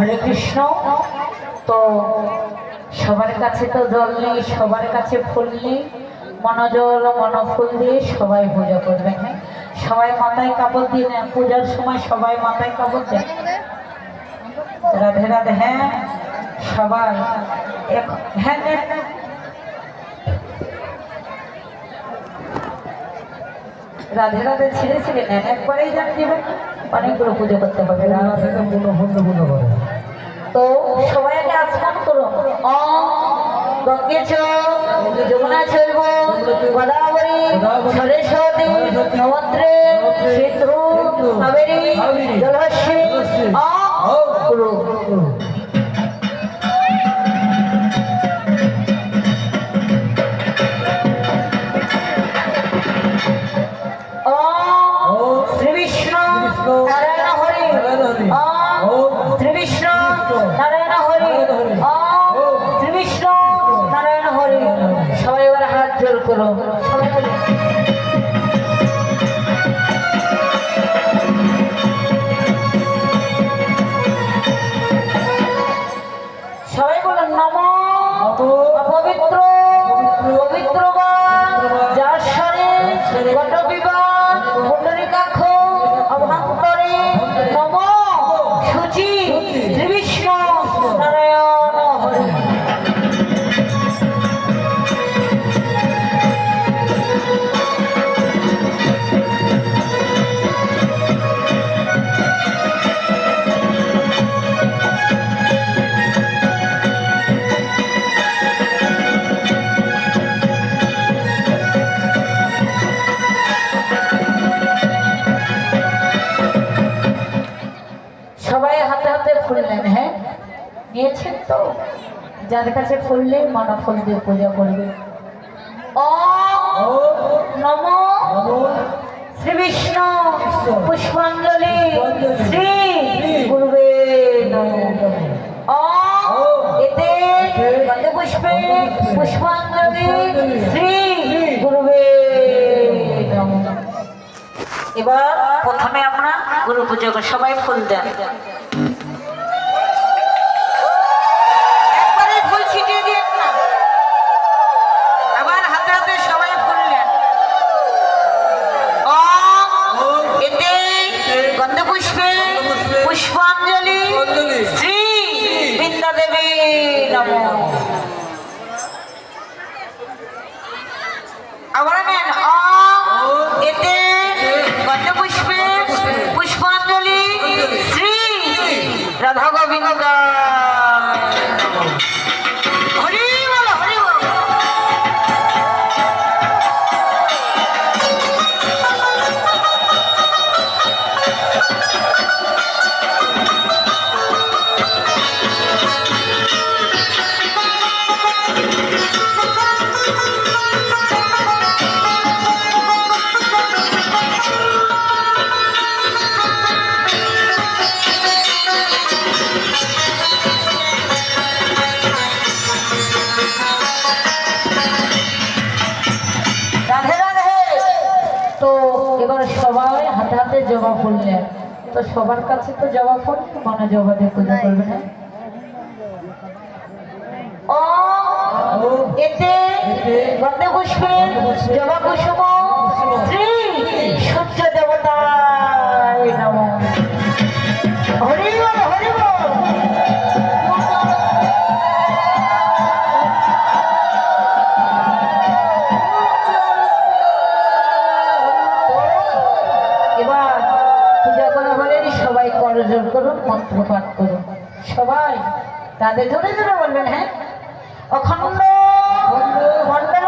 হরে কৃষ্ণ। তো সবার কাছে তো জল নেই, সবার কাছে ফুল নেই, মনোজল মনফুল দিয়ে সবাই পূজা করবেন। হ্যাঁ, সবাই মাথায় কাপড় দিয়ে নেন, পূজার সময় সবাই মাথায় কাপড় দেন। রাধে রাধে। হ্যাঁ সবাই হ্যাঁ রাধে রাধে ছিঁড়ে ছিঁড়ে নেন, একবারেই জানিয়ে দেবেন, অনেকগুলো পুজো করতে হবে। তো সবাই আগে আস্থান করুন। গঙ্গে চ যমুনা চৈব গোদাবরী সরস্বতী নমস্তে সিন্ধু কাবেরী জলহস্যি কুরু। শ্রী বিষ্ণু নারায়ণ হরি, শ্রী বিষ্ণু নারায়ণ হরি, শ্রী বিষ্ণু নারায়ণ হরি। সবাই এবার হাত জোর করো। সবাই বলুন নম পবিত্র পবিত্র যার স্বরে বট বিবাহ পুণ্ডরীকাক্ষ অভ্যন্তরে নম শুচি শ্রী বিষ্ণু নারায়ণ হরি। সবাই হাতে হাতে ফুল নেন। হ্যাঁ নিয়েছেন তো? যার কাছে ফুল নেই মনা ফুল দিয়ে পূজা করবে। নম শ্রী বিষ্ণু পুষ্পাঞ্জলি শ্রী গুরুবে এতে গন্ধ পুষ্পে পুষ্পাঞ্জলি শ্রী গুরুবে। এবার প্রথমে আমরা গুরু পূজা করি, সবাই ফুল দেন। একবারে ফুল ছিটিয়ে দিন না, আবার হাতে হাতে সবাই ফুল দেন। এতে গন্ধ পুষ্পে পুষ্পাঞ্জলি শ্রী বৃন্দা দেবী নমঃ। আবার নেন এতে গন্ধ পুষ্পে পুষ্পাঞ্জলি শ্রী রাধা গোবিন্দ। হরি বল হরি বল। সবাই হাতে হাতে জবা ফুল নেন। তো সবার কাছে তো জবা ফুল, মনে জবা দিয়ে পূজা করবে। না এতে গন্ধ পুষ্পে জবা কুসুম শ্রী সূর্য দেবতায় নমঃ। হরি বল হরি বল। এবার পূজা করা হলে সবাই করজোড় করুন, মন্ত্র পাঠ করুন। সবাই তাদের জোরে জোরে বলবেন। হ্যাঁ অখণ্ড মন্ডল